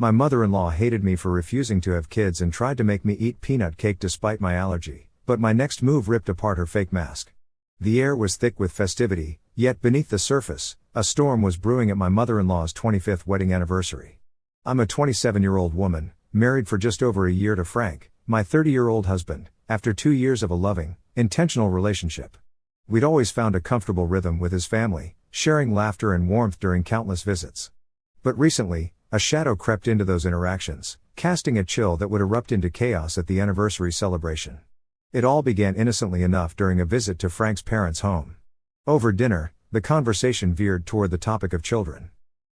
My mother-in-law hated me for refusing to have kids and tried to make me eat peanut cake despite my allergy, but my next move ripped apart her fake mask. The air was thick with festivity, yet beneath the surface, a storm was brewing at my mother-in-law's 25th wedding anniversary. I'm a 27-year-old woman, married for just over a year to Frank, my 30-year-old husband, after 2 years of a loving, intentional relationship. We'd always found a comfortable rhythm with his family, sharing laughter and warmth during countless visits. But recently, a shadow crept into those interactions, casting a chill that would erupt into chaos at the anniversary celebration. It all began innocently enough during a visit to Frank's parents' home. Over dinner, the conversation veered toward the topic of children.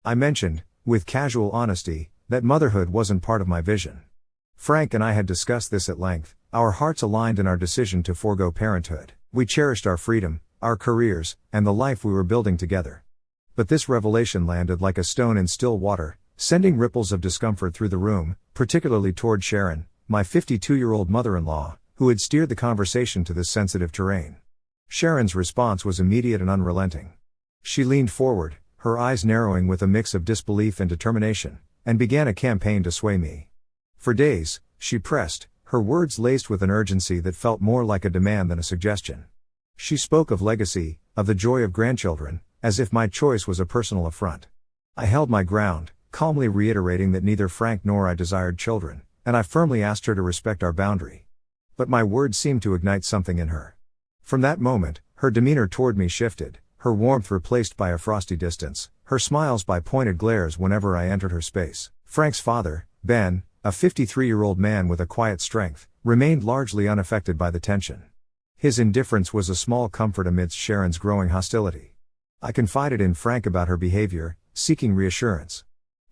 I mentioned, with casual honesty, that motherhood wasn't part of my vision. Frank and I had discussed this at length, our hearts aligned in our decision to forego parenthood. We cherished our freedom, our careers, and the life we were building together. But this revelation landed like a stone in still water, sending ripples of discomfort through the room, particularly toward Sharon, my 52-year-old mother-in-law, who had steered the conversation to this sensitive terrain. Sharon's response was immediate and unrelenting. She leaned forward, her eyes narrowing with a mix of disbelief and determination, and began a campaign to sway me. For days, she pressed, her words laced with an urgency that felt more like a demand than a suggestion. She spoke of legacy, of the joy of grandchildren, as if my choice was a personal affront. I held my ground, calmly reiterating that neither Frank nor I desired children, and I firmly asked her to respect our boundary. But my words seemed to ignite something in her. From that moment, her demeanor toward me shifted, her warmth replaced by a frosty distance, her smiles by pointed glares whenever I entered her space. Frank's father, Ben, a 53-year-old man with a quiet strength, remained largely unaffected by the tension. His indifference was a small comfort amidst Sharon's growing hostility. I confided in Frank about her behavior, seeking reassurance.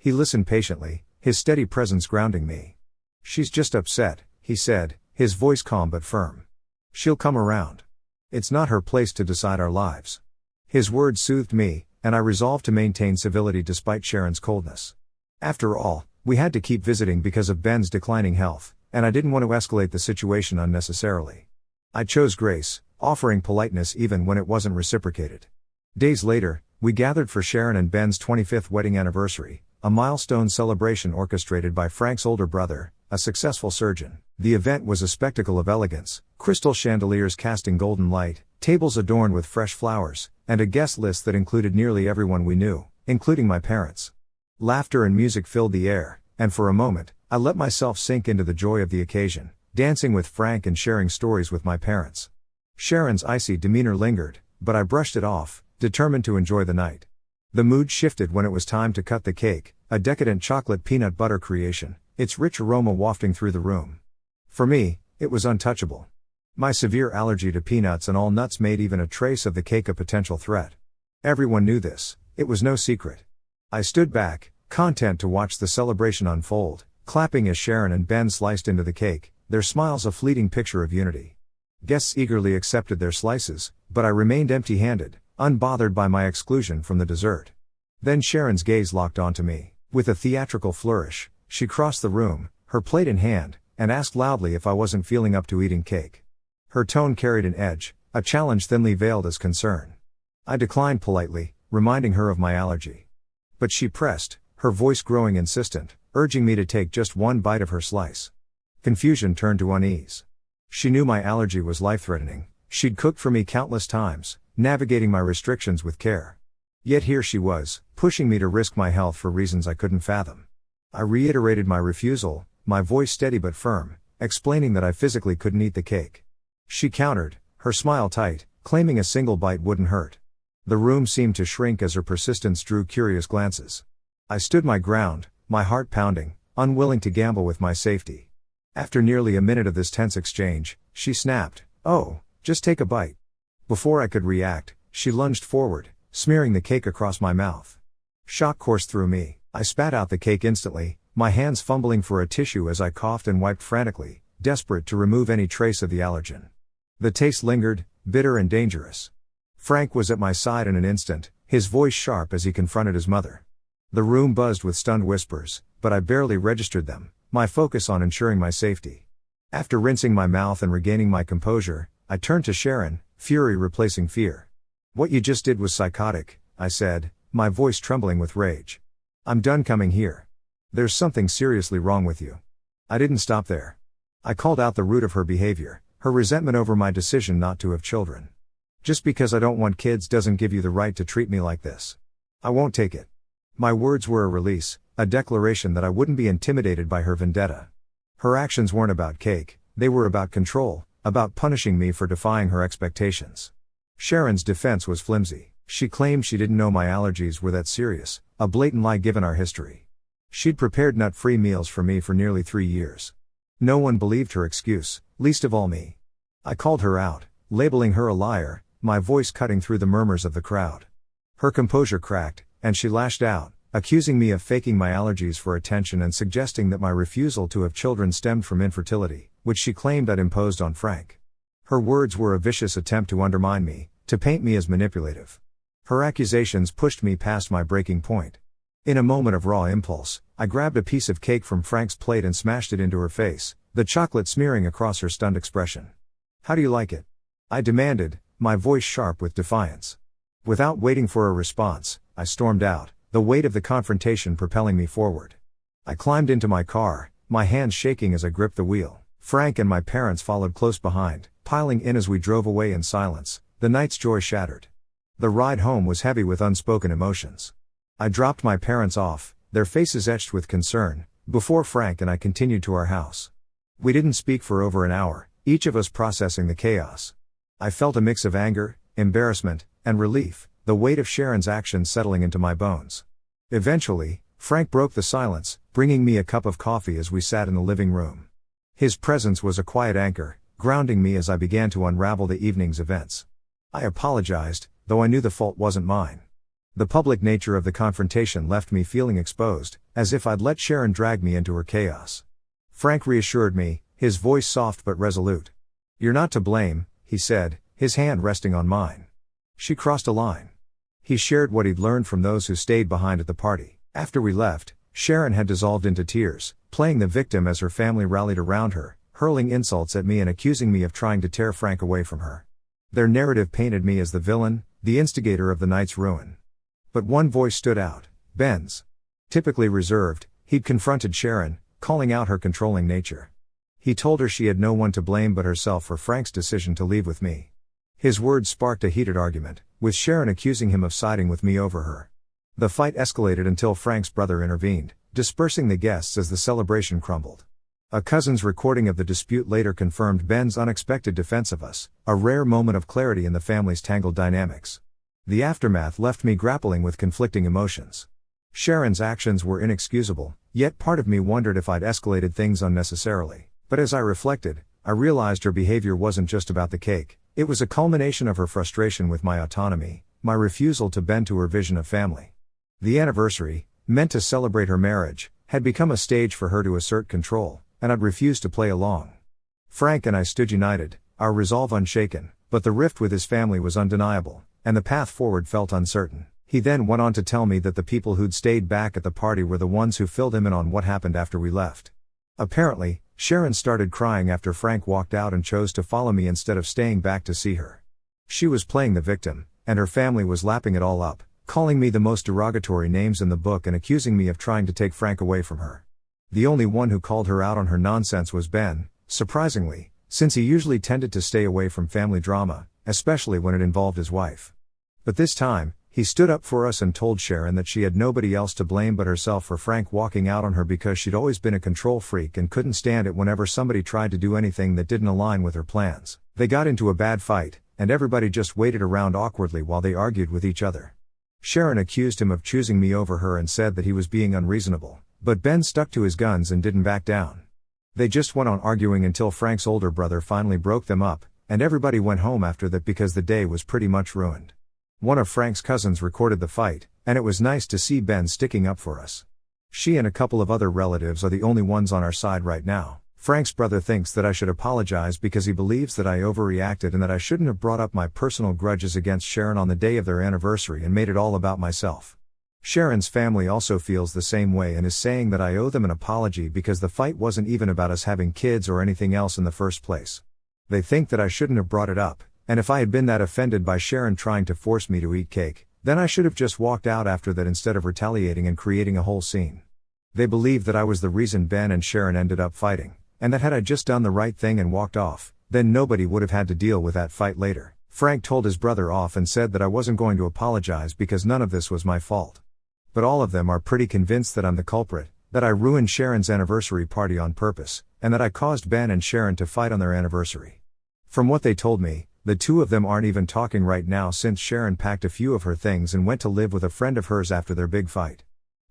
He listened patiently, his steady presence grounding me. "She's just upset," he said, his voice calm but firm. "She'll come around. It's not her place to decide our lives." His words soothed me, and I resolved to maintain civility despite Sharon's coldness. After all, we had to keep visiting because of Ben's declining health, and I didn't want to escalate the situation unnecessarily. I chose grace, offering politeness even when it wasn't reciprocated. Days later, we gathered for Sharon and Ben's 25th wedding anniversary, a milestone celebration orchestrated by Frank's older brother, a successful surgeon. The event was a spectacle of elegance, crystal chandeliers casting golden light, tables adorned with fresh flowers, and a guest list that included nearly everyone we knew, including my parents. Laughter and music filled the air, and for a moment, I let myself sink into the joy of the occasion, dancing with Frank and sharing stories with my parents. Sharon's icy demeanor lingered, but I brushed it off, determined to enjoy the night. The mood shifted when it was time to cut the cake, a decadent chocolate peanut butter creation, its rich aroma wafting through the room. For me, it was untouchable. My severe allergy to peanuts and all nuts made even a trace of the cake a potential threat. Everyone knew this, it was no secret. I stood back, content to watch the celebration unfold, clapping as Sharon and Ben sliced into the cake, their smiles a fleeting picture of unity. Guests eagerly accepted their slices, but I remained empty-handed, unbothered by my exclusion from the dessert. Then Sharon's gaze locked onto me. With a theatrical flourish, she crossed the room, her plate in hand, and asked loudly if I wasn't feeling up to eating cake. Her tone carried an edge, a challenge thinly veiled as concern. I declined politely, reminding her of my allergy. But she pressed, her voice growing insistent, urging me to take just one bite of her slice. Confusion turned to unease. She knew my allergy was life-threatening, she'd cooked for me countless times, navigating my restrictions with care. Yet here she was, pushing me to risk my health for reasons I couldn't fathom. I reiterated my refusal, my voice steady but firm, explaining that I physically couldn't eat the cake. She countered, her smile tight, claiming a single bite wouldn't hurt. The room seemed to shrink as her persistence drew curious glances. I stood my ground, my heart pounding, unwilling to gamble with my safety. After nearly a minute of this tense exchange, she snapped, "Oh, just take a bite." Before I could react, she lunged forward, smearing the cake across my mouth. Shock coursed through me. I spat out the cake instantly, my hands fumbling for a tissue as I coughed and wiped frantically, desperate to remove any trace of the allergen. The taste lingered, bitter and dangerous. Frank was at my side in an instant, his voice sharp as he confronted his mother. The room buzzed with stunned whispers, but I barely registered them, my focus on ensuring my safety. After rinsing my mouth and regaining my composure, I turned to Sharon, fury replacing fear. "What you just did was psychotic," I said, my voice trembling with rage. "I'm done coming here. There's something seriously wrong with you. I didn't stop there. I called out the root of her behavior, her resentment over my decision not to have children. Just because I don't want kids doesn't give you the right to treat me like this. I won't take it. My words were a release, a declaration that I wouldn't be intimidated by her vendetta. Her actions weren't about cake, they were about control, about punishing me for defying her expectations. Sharon's defense was flimsy. She claimed she didn't know my allergies were that serious, a blatant lie given our history. She'd prepared nut-free meals for me for nearly 3 years. No one believed her excuse, least of all me. I called her out, labeling her a liar, my voice cutting through the murmurs of the crowd. Her composure cracked, and she lashed out, accusing me of faking my allergies for attention and suggesting that my refusal to have children stemmed from infertility, which she claimed I'd imposed on Frank. Her words were a vicious attempt to undermine me, to paint me as manipulative. Her accusations pushed me past my breaking point. In a moment of raw impulse, I grabbed a piece of cake from Frank's plate and smashed it into her face, the chocolate smearing across her stunned expression. "How do you like it?" I demanded, my voice sharp with defiance. Without waiting for a response, I stormed out, the weight of the confrontation propelling me forward. I climbed into my car, my hands shaking as I gripped the wheel. Frank and my parents followed close behind, piling in as we drove away in silence, the night's joy shattered. The ride home was heavy with unspoken emotions. I dropped my parents off, their faces etched with concern, before Frank and I continued to our house. We didn't speak for over an hour, each of us processing the chaos. I felt a mix of anger, embarrassment, and relief, the weight of Sharon's actions settling into my bones. Eventually, Frank broke the silence, bringing me a cup of coffee as we sat in the living room. His presence was a quiet anchor, grounding me as I began to unravel the evening's events. I apologized, though I knew the fault wasn't mine. The public nature of the confrontation left me feeling exposed, as if I'd let Sharon drag me into her chaos. Frank reassured me, his voice soft but resolute. "You're not to blame," he said, his hand resting on mine. "She crossed a line." He shared what he'd learned from those who stayed behind at the party. After we left, Sharon had dissolved into tears, playing the victim as her family rallied around her, hurling insults at me and accusing me of trying to tear Frank away from her. Their narrative painted me as the villain, the instigator of the night's ruin. But one voice stood out, Ben's. Typically reserved, he'd confronted Sharon, calling out her controlling nature. He told her she had no one to blame but herself for Frank's decision to leave with me. His words sparked a heated argument, with Sharon accusing him of siding with me over her. The fight escalated until Frank's brother intervened, dispersing the guests as the celebration crumbled. A cousin's recording of the dispute later confirmed Ben's unexpected defense of us, a rare moment of clarity in the family's tangled dynamics. The aftermath left me grappling with conflicting emotions. Sharon's actions were inexcusable, yet part of me wondered if I'd escalated things unnecessarily. But as I reflected, I realized her behavior wasn't just about the cake, it was a culmination of her frustration with my autonomy, my refusal to bend to her vision of family. The anniversary, meant to celebrate her marriage, had become a stage for her to assert control, and I'd refused to play along. Frank and I stood united, our resolve unshaken, but the rift with his family was undeniable, and the path forward felt uncertain. He then went on to tell me that the people who'd stayed back at the party were the ones who filled him in on what happened after we left. Apparently, Sharon started crying after Frank walked out and chose to follow me instead of staying back to see her. She was playing the victim, and her family was lapping it all up, calling me the most derogatory names in the book and accusing me of trying to take Frank away from her. The only one who called her out on her nonsense was Ben, surprisingly, since he usually tended to stay away from family drama, especially when it involved his wife. But this time, he stood up for us and told Sharon that she had nobody else to blame but herself for Frank walking out on her because she'd always been a control freak and couldn't stand it whenever somebody tried to do anything that didn't align with her plans. They got into a bad fight, and everybody just waited around awkwardly while they argued with each other. Sharon accused him of choosing me over her and said that he was being unreasonable, but Ben stuck to his guns and didn't back down. They just went on arguing until Frank's older brother finally broke them up, and everybody went home after that because the day was pretty much ruined. One of Frank's cousins recorded the fight, and it was nice to see Ben sticking up for us. She and a couple of other relatives are the only ones on our side right now. Frank's brother thinks that I should apologize because he believes that I overreacted and that I shouldn't have brought up my personal grudges against Sharon on the day of their anniversary and made it all about myself. Sharon's family also feels the same way and is saying that I owe them an apology because the fight wasn't even about us having kids or anything else in the first place. They think that I shouldn't have brought it up, and if I had been that offended by Sharon trying to force me to eat cake, then I should have just walked out after that instead of retaliating and creating a whole scene. They believed that I was the reason Ben and Sharon ended up fighting, and that had I just done the right thing and walked off, then nobody would have had to deal with that fight later. Frank told his brother off and said that I wasn't going to apologize because none of this was my fault. But all of them are pretty convinced that I'm the culprit, that I ruined Sharon's anniversary party on purpose, and that I caused Ben and Sharon to fight on their anniversary. From what they told me, the two of them aren't even talking right now since Sharon packed a few of her things and went to live with a friend of hers after their big fight.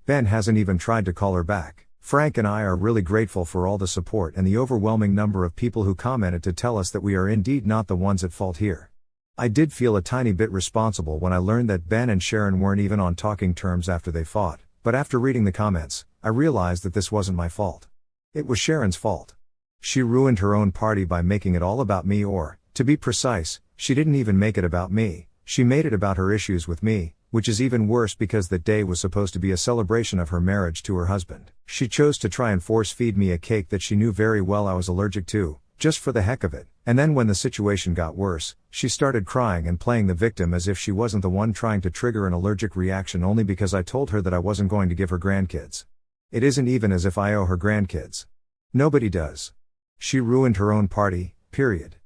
Ben hasn't even tried to call her back. Frank and I are really grateful for all the support and the overwhelming number of people who commented to tell us that we are indeed not the ones at fault here. I did feel a tiny bit responsible when I learned that Ben and Sharon weren't even on talking terms after they fought, but after reading the comments, I realized that this wasn't my fault. It was Sharon's fault. She ruined her own party by making it all about me, or, to be precise, she didn't even make it about me, she made it about her issues with me, which is even worse because that day was supposed to be a celebration of her marriage to her husband. She chose to try and force-feed me a cake that she knew very well I was allergic to, just for the heck of it, and then when the situation got worse, she started crying and playing the victim as if she wasn't the one trying to trigger an allergic reaction only because I told her that I wasn't going to give her grandkids. It isn't even as if I owe her grandkids. Nobody does. She ruined her own party, period.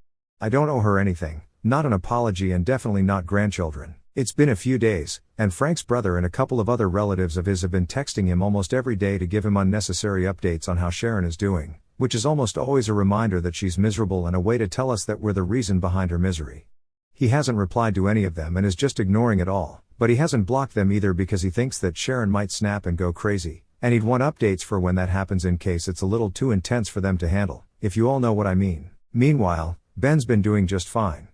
I don't owe her anything, not an apology and definitely not grandchildren. It's been a few days, and Frank's brother and a couple of other relatives of his have been texting him almost every day to give him unnecessary updates on how Sharon is doing, which is almost always a reminder that she's miserable and a way to tell us that we're the reason behind her misery. He hasn't replied to any of them and is just ignoring it all, but he hasn't blocked them either because he thinks that Sharon might snap and go crazy, and he'd want updates for when that happens in case it's a little too intense for them to handle, if you all know what I mean. Meanwhile, Ben's been doing just fine.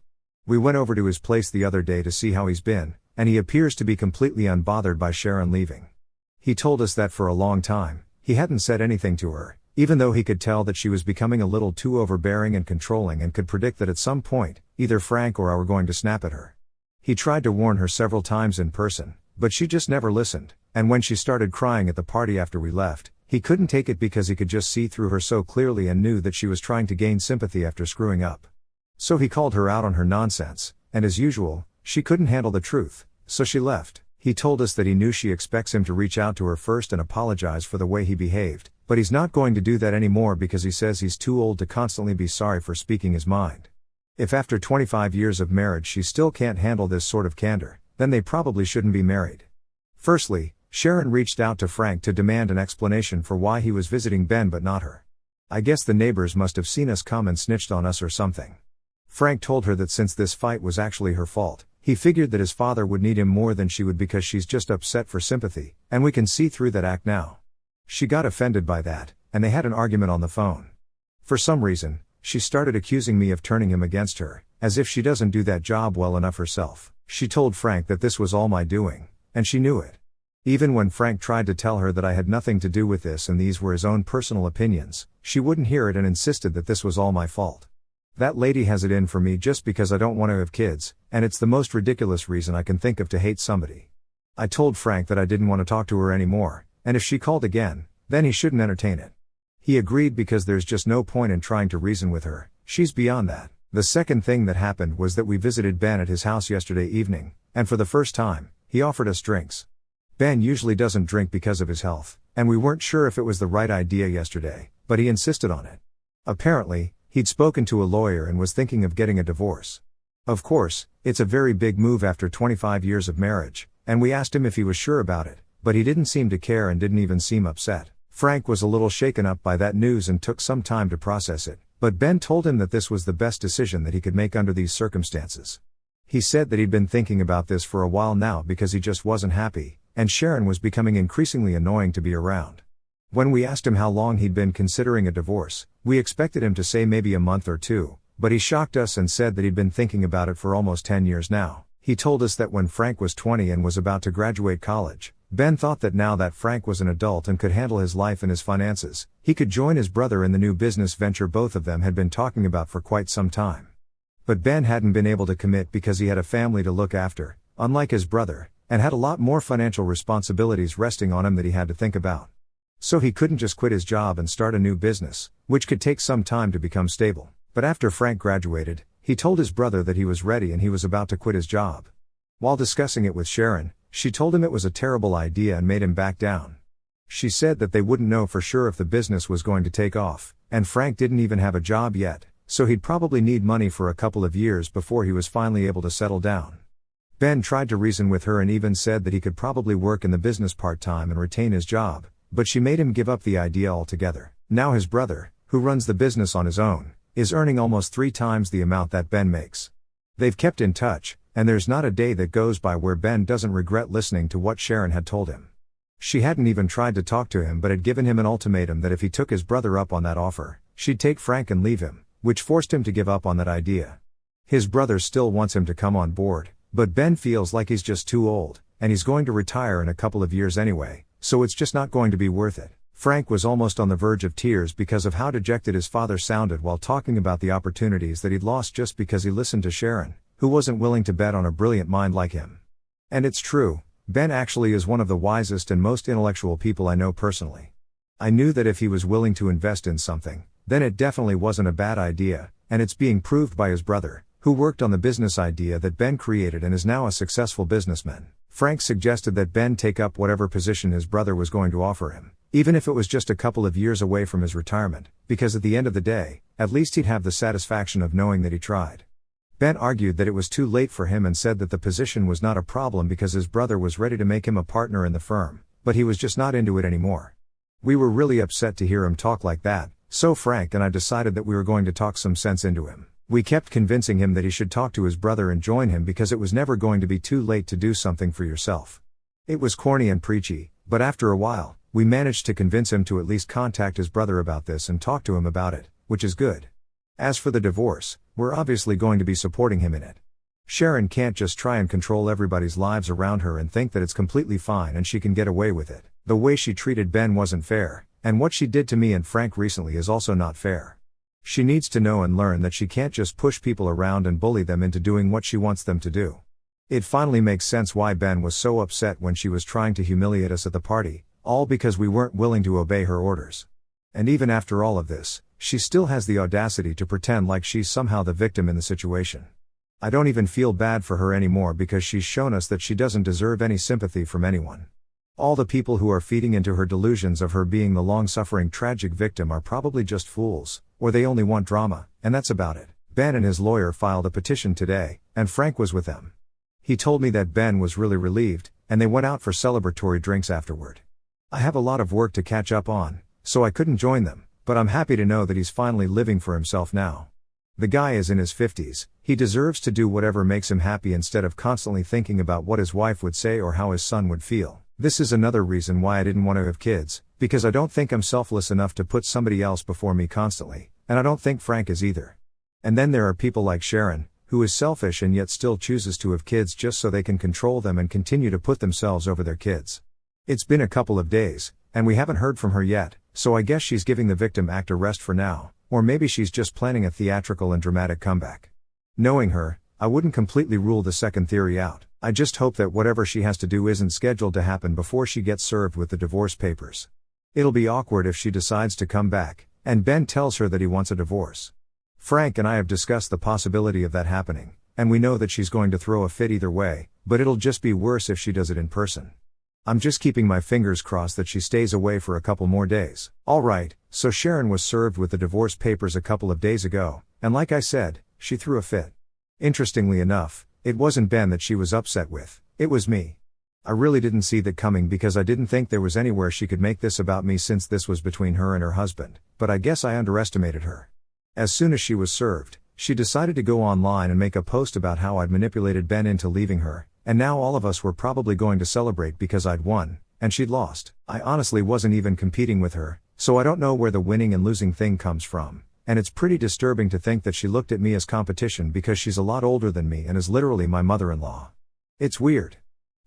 We went over to his place the other day to see how he's been, and he appears to be completely unbothered by Sharon leaving. He told us that for a long time, he hadn't said anything to her, even though he could tell that she was becoming a little too overbearing and controlling and could predict that at some point, either Frank or I were going to snap at her. He tried to warn her several times in person, but she just never listened, and when she started crying at the party after we left, he couldn't take it because he could just see through her so clearly and knew that she was trying to gain sympathy after screwing up. So he called her out on her nonsense, and as usual, she couldn't handle the truth, so she left. He told us that he knew she expects him to reach out to her first and apologize for the way he behaved, but he's not going to do that anymore because he says he's too old to constantly be sorry for speaking his mind. If after 25 years of marriage she still can't handle this sort of candor, then they probably shouldn't be married. Firstly, Sharon reached out to Frank to demand an explanation for why he was visiting Ben but not her. I guess the neighbors must have seen us come and snitched on us or something. Frank told her that since this fight was actually her fault, he figured that his father would need him more than she would because she's just upset for sympathy, and we can see through that act now. She got offended by that, and they had an argument on the phone. For some reason, she started accusing me of turning him against her, as if she doesn't do that job well enough herself. She told Frank that this was all my doing, and she knew it. Even when Frank tried to tell her that I had nothing to do with this and these were his own personal opinions, she wouldn't hear it and insisted that this was all my fault. That lady has it in for me just because I don't want to have kids, and it's the most ridiculous reason I can think of to hate somebody. I told Frank that I didn't want to talk to her anymore, and if she called again, then he shouldn't entertain it. He agreed because there's just no point in trying to reason with her, she's beyond that. The second thing that happened was that we visited Ben at his house yesterday evening, and for the first time, he offered us drinks. Ben usually doesn't drink because of his health, and we weren't sure if it was the right idea yesterday, but he insisted on it. Apparently, he'd spoken to a lawyer and was thinking of getting a divorce. Of course, it's a very big move after 25 years of marriage, and we asked him if he was sure about it, but he didn't seem to care and didn't even seem upset. Frank was a little shaken up by that news and took some time to process it, but Ben told him that this was the best decision that he could make under these circumstances. He said that he'd been thinking about this for a while now because he just wasn't happy, and Sharon was becoming increasingly annoying to be around. When we asked him how long he'd been considering a divorce, we expected him to say maybe a month or two, but he shocked us and said that he'd been thinking about it for almost 10 years now. He told us that when Frank was 20 and was about to graduate college, Ben thought that now that Frank was an adult and could handle his life and his finances, he could join his brother in the new business venture both of them had been talking about for quite some time. But Ben hadn't been able to commit because he had a family to look after, unlike his brother, and had a lot more financial responsibilities resting on him that he had to think about. So he couldn't just quit his job and start a new business, which could take some time to become stable. But after Frank graduated, he told his brother that he was ready and he was about to quit his job. While discussing it with Sharon, she told him it was a terrible idea and made him back down. She said that they wouldn't know for sure if the business was going to take off, and Frank didn't even have a job yet, so he'd probably need money for a couple of years before he was finally able to settle down. Ben tried to reason with her and even said that he could probably work in the business part-time and retain his job, but she made him give up the idea altogether. Now his brother, who runs the business on his own, is earning almost 3 times the amount that Ben makes. They've kept in touch, and there's not a day that goes by where Ben doesn't regret listening to what Sharon had told him. She hadn't even tried to talk to him but had given him an ultimatum that if he took his brother up on that offer, she'd take Frank and leave him, which forced him to give up on that idea. His brother still wants him to come on board, but Ben feels like he's just too old, and he's going to retire in a couple of years anyway, so it's just not going to be worth it. Frank was almost on the verge of tears because of how dejected his father sounded while talking about the opportunities that he'd lost just because he listened to Sharon, who wasn't willing to bet on a brilliant mind like him. And it's true, Ben actually is one of the wisest and most intellectual people I know personally. I knew that if he was willing to invest in something, then it definitely wasn't a bad idea, and it's being proved by his brother, who worked on the business idea that Ben created and is now a successful businessman. Frank suggested that Ben take up whatever position his brother was going to offer him, even if it was just a couple of years away from his retirement, because at the end of the day, at least he'd have the satisfaction of knowing that he tried. Ben argued that it was too late for him and said that the position was not a problem because his brother was ready to make him a partner in the firm, but he was just not into it anymore. We were really upset to hear him talk like that, so Frank and I decided that we were going to talk some sense into him. We kept convincing him that he should talk to his brother and join him because it was never going to be too late to do something for yourself. It was corny and preachy, but after a while, we managed to convince him to at least contact his brother about this and talk to him about it, which is good. As for the divorce, we're obviously going to be supporting him in it. Sharon can't just try and control everybody's lives around her and think that it's completely fine and she can get away with it. The way she treated Ben wasn't fair, and what she did to me and Frank recently is also not fair. She needs to know and learn that she can't just push people around and bully them into doing what she wants them to do. It finally makes sense why Ben was so upset when she was trying to humiliate us at the party, all because we weren't willing to obey her orders. And even after all of this, she still has the audacity to pretend like she's somehow the victim in the situation. I don't even feel bad for her anymore because she's shown us that she doesn't deserve any sympathy from anyone. All the people who are feeding into her delusions of her being the long-suffering tragic victim are probably just fools, or they only want drama, and that's about it. Ben and his lawyer filed a petition today, and Frank was with them. He told me that Ben was really relieved, and they went out for celebratory drinks afterward. I have a lot of work to catch up on, so I couldn't join them, but I'm happy to know that he's finally living for himself now. The guy is in his 50s, he deserves to do whatever makes him happy instead of constantly thinking about what his wife would say or how his son would feel. This is another reason why I didn't want to have kids, because I don't think I'm selfless enough to put somebody else before me constantly, and I don't think Frank is either. And then there are people like Sharon, who is selfish and yet still chooses to have kids just so they can control them and continue to put themselves over their kids. It's been a couple of days, and we haven't heard from her yet, so I guess she's giving the victim act a rest for now, or maybe she's just planning a theatrical and dramatic comeback. Knowing her, I wouldn't completely rule the second theory out. I just hope that whatever she has to do isn't scheduled to happen before she gets served with the divorce papers. It'll be awkward if she decides to come back, and Ben tells her that he wants a divorce. Frank and I have discussed the possibility of that happening, and we know that she's going to throw a fit either way, but it'll just be worse if she does it in person. I'm just keeping my fingers crossed that she stays away for a couple more days. Alright, so Sharon was served with the divorce papers a couple of days ago, and like I said, she threw a fit. Interestingly enough, it wasn't Ben that she was upset with, it was me. I really didn't see that coming because I didn't think there was anywhere she could make this about me since this was between her and her husband, but I guess I underestimated her. As soon as she was served, she decided to go online and make a post about how I'd manipulated Ben into leaving her, and now all of us were probably going to celebrate because I'd won, and she'd lost. I honestly wasn't even competing with her, so I don't know where the winning and losing thing comes from, and it's pretty disturbing to think that she looked at me as competition because she's a lot older than me and is literally my mother-in-law. It's weird.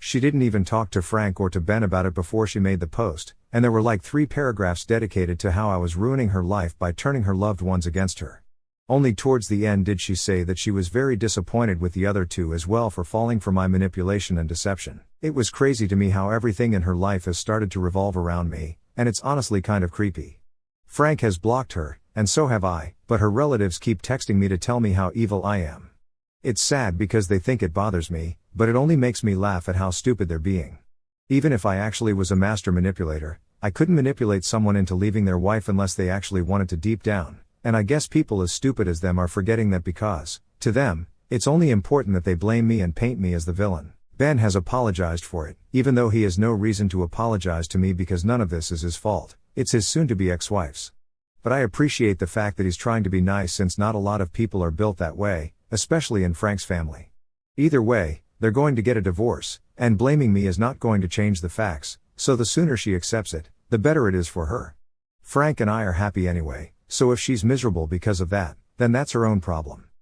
She didn't even talk to Frank or to Ben about it before she made the post, and there were like 3 paragraphs dedicated to how I was ruining her life by turning her loved ones against her. Only towards the end did she say that she was very disappointed with the other 2 as well for falling for my manipulation and deception. It was crazy to me how everything in her life has started to revolve around me, and it's honestly kind of creepy. Frank has blocked her, and so have I, but her relatives keep texting me to tell me how evil I am. It's sad because they think it bothers me, but it only makes me laugh at how stupid they're being. Even if I actually was a master manipulator, I couldn't manipulate someone into leaving their wife unless they actually wanted to deep down, and I guess people as stupid as them are forgetting that because, to them, it's only important that they blame me and paint me as the villain. Ben has apologized for it, even though he has no reason to apologize to me because none of this is his fault, it's his soon-to-be ex-wife's. But I appreciate the fact that he's trying to be nice since not a lot of people are built that way, especially in Frank's family. Either way, they're going to get a divorce, and blaming me is not going to change the facts, so the sooner she accepts it, the better it is for her. Frank and I are happy anyway, so if she's miserable because of that, then that's her own problem.